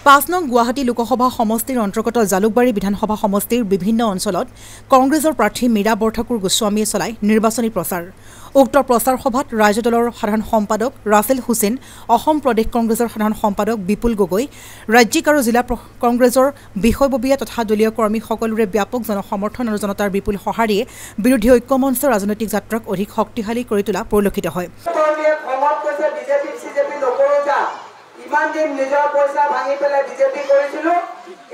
পাঁচ নং গুৱাহাটী লোকসভা সমষ্টিৰ অন্তৰ্গত জালুকবাৰী বিধানসভা সমষ্টিৰ বিভিন্ন অঞ্চলত কংগ্ৰেছৰ প্ৰাৰ্থী মীৰা বৰঠাকুৰ গোস্বামীয়ে চলাই নিৰ্বাচনী প্ৰচাৰ। উক্ত প্ৰচাৰ সভাত ৰাজ্য দলৰ সাধাৰণ সম্পাদক ৰাছেল হুছেইন, অসম প্ৰদেশ কংগ্ৰেছৰ সাধাৰণ সম্পাদক বিপুল গগৈ, ৰাজ্যিক আৰু জিলা কংগ্ৰেছৰ বিষয়ববীয়া তথা দলীয় কৰ্মী সকলোৰে ব্যাপক জনসমৰ্থন আৰু জনতাৰ বিপুল সঁহাৰিয়ে বিৰোধী ঐক্যমঞ্চৰ ৰাজনৈতিক যাত্ৰাক অধিক শক্তিশালী কৰি তোলা পৰিলক্ষিত হয়। ইমান দিন নিজৰ পইচা ভাঙি পেলাই বিজেপি কৰিছিলো,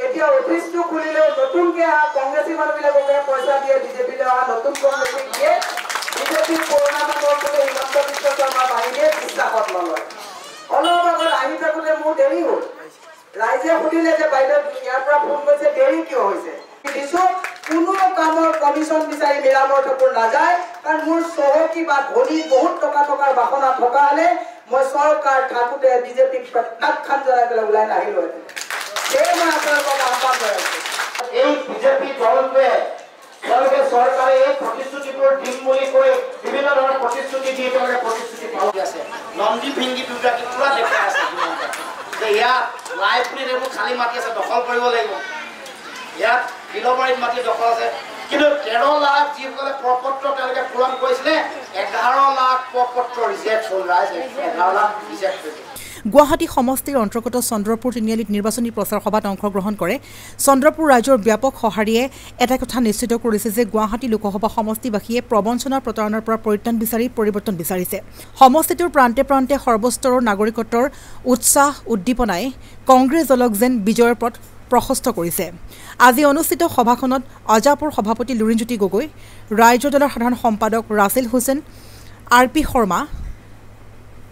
এতিয়া অফিসটো খুলিলে নতুনকে কংগ্ৰেছী মানুহবিলাককে পইচা দিয়ে বিজেপিলৈ নতুন কংগ্ৰেছী দিয়ে। বিজেপি পুৰণা মানুহৰ বোলে হিমন্ত বিশ্ব শৰ্মা বাহিনীয়ে বিশ্বাসত নলয়। অলপ আগত আহি থাকোঁতে মোৰ দেৰি হ'ল। ৰাইজে সুধিলে যে বাইদেউ ইয়াৰ পৰা ফোন কৰিছে, দেৰি কিয় হৈছে? দিছো কোনো কামৰ কমিশ্যন বিচাৰি মীৰা বৰঠাকুৰ নাযায়, কাৰণ মোৰ চহকী বা ধনী বহুত টকাৰ বাসনা থকা হলে মই চৰকাৰ থাকোঁতে বিজেপিক প্ৰত্যাখ্যান জনাই পেলাই ওলাই নাহিলো। সেই মই আপোনালোকক আহ্বান জনাইছো, এই বিজেপি দলটোৱে তেওঁলোকে চৰকাৰে এই প্ৰতিশ্ৰুতিবোৰ দিম বুলি কৈ বিভিন্ন ধৰণৰ প্ৰতিশ্ৰুতি দি তেওঁলোকে প্ৰতিশ্ৰুতি পালন আছে। নন্দী ভিংগি দুটাকে পুৰা দেখাই আছে যে ইয়াত লাইফুলিত এইবোৰ খালী মাটি আছে, দখল কৰিব লাগিব। ইয়াত বিলবাৰীত মাটি দখল আছে, কিন্তু 13 লাখ যিসকলে প্ৰপত্ৰ তেওঁলোকে পূৰণ কৰিছিলে 11 লাখ প্ৰপত্ৰ ৰিজেক্ট হ'ল। ৰাইজে 11 লাখ ৰিজেক্ট কৰিছে। গুৱাহাটী সমষ্টিৰ অন্তৰ্গত চন্দ্ৰপুৰ তিনিআলিত নিৰ্বাচনী প্ৰচাৰ সভাত অংশগ্ৰহণ কৰে। চন্দ্ৰপুৰ ৰাইজৰ ব্যাপক সঁহাৰিয়ে এটা কথা নিশ্চিত কৰিছে যে গুৱাহাটী লোকসভা সমষ্টিবাসীয়ে প্ৰবঞ্চনা প্ৰতাৰণাৰ পৰা পৰিত্ৰাণ বিচাৰি পৰিৱৰ্তন বিচাৰিছে। সমষ্টিটোৰ প্ৰান্তে প্ৰান্তে সৰ্বস্তৰৰ নাগৰিকত্বৰ উৎসাহ উদ্দীপনাই কংগ্ৰেছ দলক যেন বিজয়ৰ পথ প্ৰশস্ত কৰিছে। আজি অনুষ্ঠিত সভাখনত অজাপুৰ সভাপতি লুৰিণজ্যোতি গগৈ, ৰাজ্য দলৰ সাধাৰণ সম্পাদক ৰাছেল হুছেইন, RP শৰ্মা,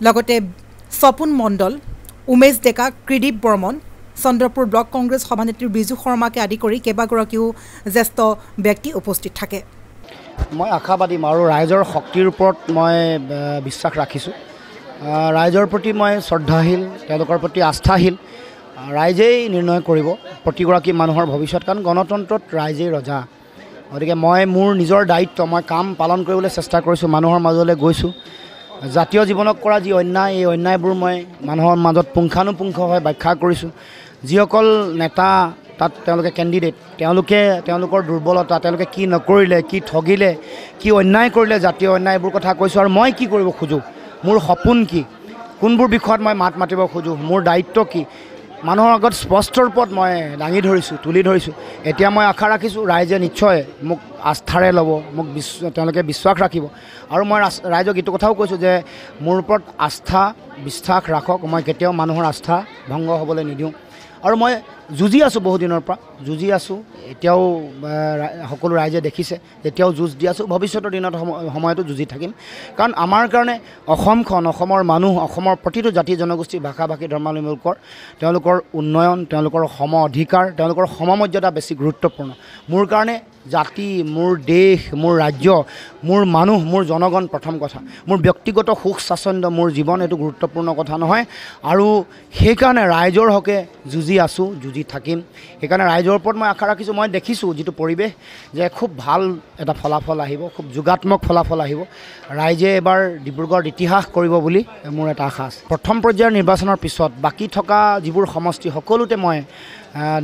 লগতে স্বপন মণ্ডল, উমেশ ডেকা, ক্ৰিদীপ বৰ্মন, চন্দ্ৰপুৰ ব্লক কংগ্ৰেছ সভানেত্ৰী বিজু শৰ্মাকে আদি কৰি কেইবাগৰাকীও জ্যেষ্ঠ ব্যক্তি উপস্থিত থাকে। মই আশাবাদী আৰু ৰাইজৰ শক্তিৰ ওপৰত মই বিশ্বাস ৰাখিছোঁ। ৰাইজৰ প্ৰতি মই শ্ৰদ্ধাশীল, তেওঁলোকৰ প্ৰতি আস্থাশীল। ৰাইজেই নিৰ্ণয় কৰিব প্ৰতিগৰাকী মানুহৰ ভৱিষ্যত, কাৰণ গণতন্ত্ৰত ৰাইজেই ৰজা। গতিকে মই মোৰ নিজৰ দায়িত্ব মই কাম পালন কৰিবলৈ চেষ্টা কৰিছোঁ, মানুহৰ মাজলৈ গৈছোঁ। জাতীয় জীৱনক কৰা যি অন্যায়, এই অন্যায়বোৰ মই মানুহৰ মাজত পুংখানুপুংখভাৱে ব্যাখ্যা কৰিছোঁ। যিসকল নেতা তাত তেওঁলোকে কেণ্ডিডেট, তেওঁলোকে তেওঁলোকৰ দুৰ্বলতা, তেওঁলোকে কি নকৰিলে, কি ঠগিলে, কি অন্যায় কৰিলে, জাতীয় অন্যায় এইবোৰ কথা কৈছোঁ। আৰু মই কি কৰিব খোজোঁ, মোৰ সপোন কি, কোনবোৰ বিষয়ত মই মাত মাতিব খোজোঁ, মোৰ দায়িত্ব কি, মানুহৰ আগত স্পষ্ট ৰূপত মই দাঙি ধৰিছোঁ, তুলি ধৰিছোঁ। এতিয়া মই আশা ৰাখিছোঁ ৰাইজে নিশ্চয় মোক আস্থাৰে ল'ব, মোক তেওঁলোকে বিশ্বাস ৰাখিব। আৰু মই ৰাইজক এইটো কথাও কৈছোঁ যে মোৰ ওপৰত আস্থা বিশ্বাস ৰাখক, মই কেতিয়াও মানুহৰ আস্থা ভংগ হ'বলৈ নিদিওঁ। আৰু মই যুঁজি আছোঁ, বহুদিনৰ পৰা যুঁজি আছোঁ, এতিয়াও সকলো ৰাইজে দেখিছে, এতিয়াও যুঁজ দি আছোঁ, ভৱিষ্যতৰ দিনত সময়তো যুঁজি থাকিম। কাৰণ আমাৰ কাৰণে অসমখন, অসমৰ মানুহ, অসমৰ প্ৰতিটো জাতি জনগোষ্ঠী, ভাষা ভাষী, ধৰ্মাৱলম্বীৰ তেওঁলোকৰ উন্নয়ন, তেওঁলোকৰ সম অধিকাৰ, তেওঁলোকৰ সমমৰ্যাদা বেছি গুৰুত্বপূৰ্ণ। মোৰ কাৰণে জাতি, মোৰ দেশ, মোৰ ৰাজ্য, মোৰ মানুহ, মোৰ জনগণ প্ৰথম কথা। মোৰ ব্যক্তিগত সুখ স্বাচ্ছন্দ্য, মোৰ জীৱন এইটো গুৰুত্বপূৰ্ণ কথা নহয়। আৰু সেইকাৰণে ৰাইজৰ হকে যুঁজি আছোঁ, যুঁজি দি থাকিম সেইকাৰণে ৰাইজৰ ওপৰত মই আশা ৰাখিছোঁ মই দেখিছোঁ যিটো পৰিৱেশ যে খুব ভাল এটা ফলাফল আহিব খুব যোগাত্মক ফলাফল আহিব ৰাইজে এবাৰ ডিব্ৰুগড় ইতিহাস কৰিব বুলি মোৰ এটা আশা আছে প্ৰথম পৰ্যায়ৰ নিৰ্বাচনৰ পিছত বাকী থকা যিবোৰ সমষ্টি সকলোতে মই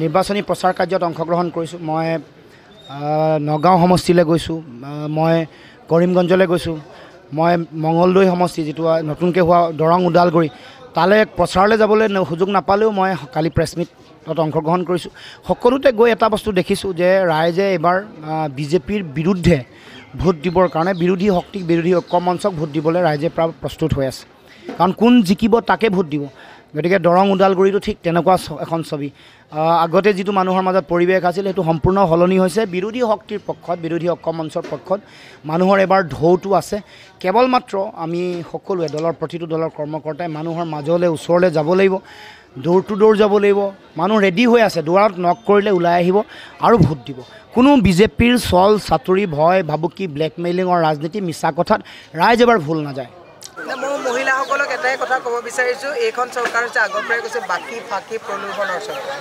নিৰ্বাচনী প্ৰচাৰ কাৰ্যত অংশগ্ৰহণ কৰিছোঁ মই নগাঁও সমষ্টিলৈ গৈছোঁ মই কৰিমগঞ্জলৈ গৈছোঁ মই মঙলদৈ সমষ্টি যিটো নতুনকৈ হোৱা দৰং ওদালগুৰি তালৈ প্ৰচাৰলৈ যাবলৈ সুযোগ নাপালেও মই কালি প্ৰেছ মিটত অংশগ্ৰহণ কৰিছোঁ সকলোতে গৈ এটা বস্তু দেখিছোঁ যে ৰাইজে এবাৰ বিজেপিৰ বিৰুদ্ধে ভোট দিবৰ কাৰণে বিৰোধী শক্তিক বিৰোধী ঐক্য মঞ্চক ভোট দিবলৈ ৰাইজে প্ৰায় প্ৰস্তুত হৈ আছে কাৰণ কোন জিকিব তাকে ভোট দিব গতিকে দৰং ওদালগুৰিটো ঠিক তেনেকুৱা এখন ছবি আগতে যিটো মানুহৰ মাজত পৰিৱেশ আছিল সেইটো সম্পূৰ্ণ সলনি হৈছে বিৰোধী শক্তিৰ পক্ষত বিৰোধী ঐক্য মঞ্চৰ পক্ষত মানুহৰ এবাৰ ঢৌটো আছে কেৱল মাত্ৰ আমি সকলোৱে দলৰ প্ৰতিটো দলৰ কৰ্মকৰ্তাই মানুহৰ মাজলৈ ওচৰলৈ যাব লাগিব ডোৰ টু ডোৰ যাব লাগিব মানুহ ৰেডি হৈ আছে দুৱাৰত নক কৰিলে ওলাই আহিব আৰু ভোট দিব কোনো বিজেপিৰ চল চাতুৰি ভয় ভাবুকি ব্লেকমেইলিঙৰ ৰাজনীতি মিছা কথাত ৰাইজ এবাৰ ভুল নাযায় মই মহিলাসকলক এটাই কথা ক'ব বিচাৰিছোঁ এইখন চৰকাৰ হৈছে আগৰ পৰাই কৈছে বাকী ফাঁকি প্ৰলোভনৰ চৰকাৰ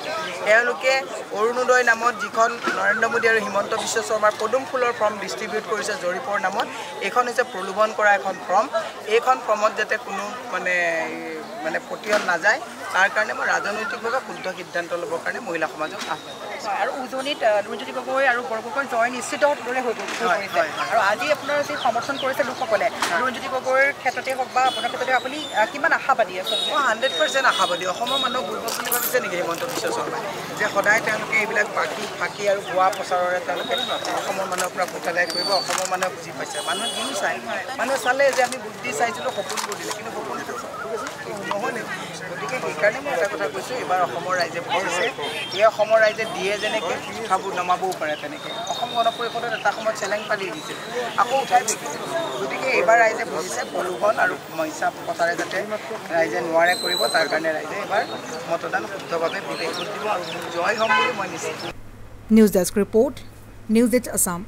তেওঁলোকে অৰুণোদয় নামত যিখন নৰেন্দ্ৰ মোদী আৰু হিমন্ত বিশ্ব শৰ্মাৰ পদুম ফুলৰ ফৰ্ম ডিষ্ট্ৰিবিউট কৰিছে জৰীপৰ নামত এইখন হৈছে প্ৰলোভন কৰা এখন ফৰ্ম এইখন ফৰ্মত যাতে কোনো মানে প্ৰতিহত নাযায় তাৰ কাৰণে মই ৰাজনৈতিকভাৱে শুদ্ধ সিদ্ধান্ত ল'বৰ কাৰণে মহিলা সমাজক আহ্বান কৰিছোঁ আৰু উজনিত লুণজ্যোতি গগৈ আৰু বৰগগৈ জয় নিশ্চিত দৰে হৈ পৰিছে আৰু আজি আপোনাৰ যি সমৰ্থন কৰিছে লোকসকলে লুণজ্যোতি গগৈৰ ক্ষেত্ৰতে হওক বা আপোনাৰ ক্ষেত্ৰতে আপুনি কিমান আশাবাদী আছে মই 100% আশাবাদী অসমৰ মানুহক বুৰ্বক বুলি ভাবিছে নেকি হিমন্ত বিশ্ব শৰ্মাই যে সদায় তেওঁলোকে এইবিলাক ফাঁকি আৰু ভুৱা প্ৰচাৰেৰে তেওঁলোকে অসমৰ মানুহৰ পৰা ভোট আদায় কৰিব অসমৰ মানুহে বুজি পাইছে মানুহে দিও চায় মানুহে চালে যে আমি বুদ্ধি চাইছিলোঁ সপোনবোৰ দিলে কিন্তু সপোনটো নহ'লে গতিকে সেইকাৰণে মই এটা কথা কৈছোঁ এইবাৰ অসমৰ ৰাইজে বুজিছে এই অসমৰ ৰাইজে দিয়ে যেনেকৈ কথাবোৰ নমাবও পাৰে তেনেকৈ অসম গণ পৰিষদত এটা সময়ত চেলেং পালি দিছিল আকৌ উঠাই পেকিছিল গতিকে এইবাৰ ৰাইজে বুজিছে প্ৰলোভন আৰু মিছা কথাৰে যাতে ৰাইজে নোৱাৰে কৰিব তাৰ কাৰণে ৰাইজে এইবাৰ মতদান শুদ্ধভাৱে বিবেক দিব আৰু জয় হ'ম বুলি মই নিশ্চিত news desk report news 8 Assam